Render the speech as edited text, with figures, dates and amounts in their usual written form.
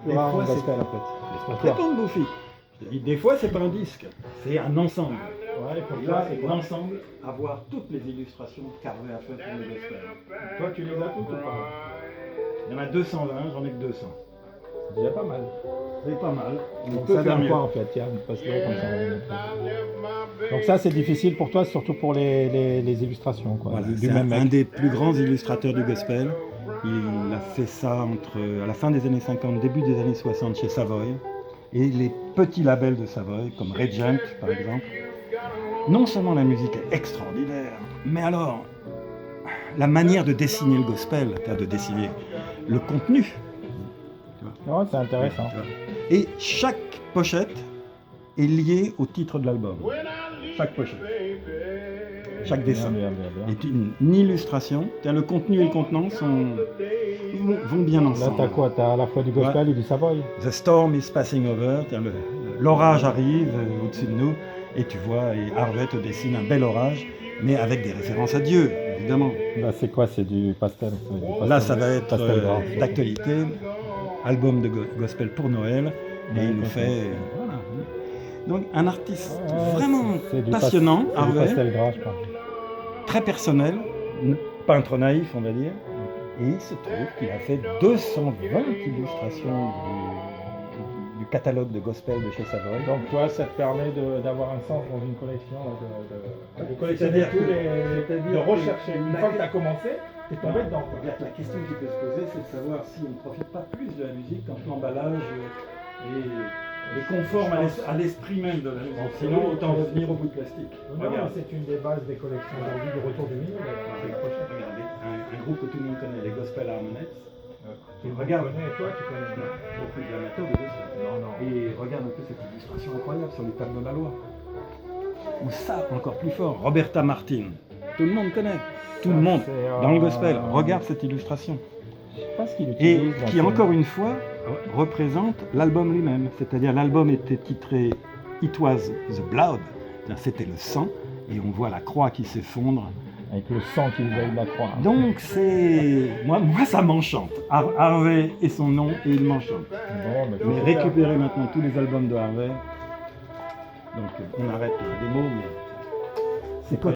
plus Des rare en fois, c'est gospel pas- en fait. Laisse-moi Pour te toi. répondre, Bouffi. Je te dis, des fois, c'est pas un disque, c'est un ensemble. Ouais, pour Et toi, là, c'est c'est quoi? l'ensemble, avoir toutes les illustrations qu'Harvey a faites pour le gospel. Toi, tu les as toutes ou pas? Il y en a 220, j'en ai que 200. C'est déjà pas mal. C'est pas mal. On Donc peut ça faire donne mieux. quoi en fait? Tiens, passe-le comme ça. on va mettre. Donc ça, c'est difficile pour toi, surtout pour les illustrations, quoi. Voilà, du c'est même un mec. des plus grands illustrateurs du gospel. Il a fait ça à la fin des années 50, début des années 60 chez Savoy. Et les petits labels de Savoy, comme Regent par exemple, non seulement la musique est extraordinaire, mais alors la manière de dessiner le gospel, c'est-à-dire de dessiner le contenu. Tu vois. Ouais, c'est intéressant. Tu vois. Et chaque pochette est liée au titre de l'album. Chaque pochette. Chaque dessin Bien, bien, bien, bien. est une illustration. Le contenu et le contenant vont bien Là, ensemble. t'as quoi? T'as à la fois du gospel et du Savoy. The storm is passing over. L'orage arrive au-dessus de nous et tu vois, et Harvey te dessine un bel orage, mais avec des références à Dieu, évidemment. Là, c'est quoi? C'est du pastel. Là, ça va être pastel gras. d'actualité, album de gospel pour Noël, et Ouais, il nous ok. fait... Voilà. Donc, un artiste Ouais, vraiment c'est du passionnant, c'est du Harvey, pastel gras, je pense. très personnel, peintre naïf, on va dire, et il se trouve qu'il a fait 220 illustrations du catalogue de gospel de chez Savoy. Donc toi, ça te permet d'avoir un sens dans une collection, de collectionner C'est-à-dire tous que- de rechercher. Une fois que tu as commencé, tu es tombé dedans. quoi. La question qui peut se poser, c'est de savoir si on ne profite pas plus de la musique quand l'emballage est conforme à l'esprit même de la musique. Sinon, autant revenir au bout de plastique. Non, Regarde. mais c'est une des bases des collections aujourd'hui du retour du vinyle. C'est la prochaine. Regardez, un groupe que tout le monde connaît, les Gospel Harmonettes. Tu Regarde. connais, toi, tu connais. Beaucoup d'amateurs de gospel. Non. Et regarde un peu cette illustration incroyable sur les tableaux de la loi. Ou ça, encore plus fort, Roberta Martin. Tout le monde connaît. Tout le monde, c'est, dans le gospel, regarde cette illustration. Je sais pas ce qu'il Et utilise. dans qui, ses- encore une fois, représente l'album lui-même. C'est-à-dire, l'album était titré It Was the Blood, c'est-à-dire c'était le sang, et on voit la croix qui s'effondre. Avec le sang qui veille de la croix. hein. Donc, c'est. Moi, ça m'enchante. Harvey et son nom, et il m'enchante. Bon, mais Je vais récupérer maintenant tous les albums de Harvey. Donc, on arrête la démo, mais c'est quoi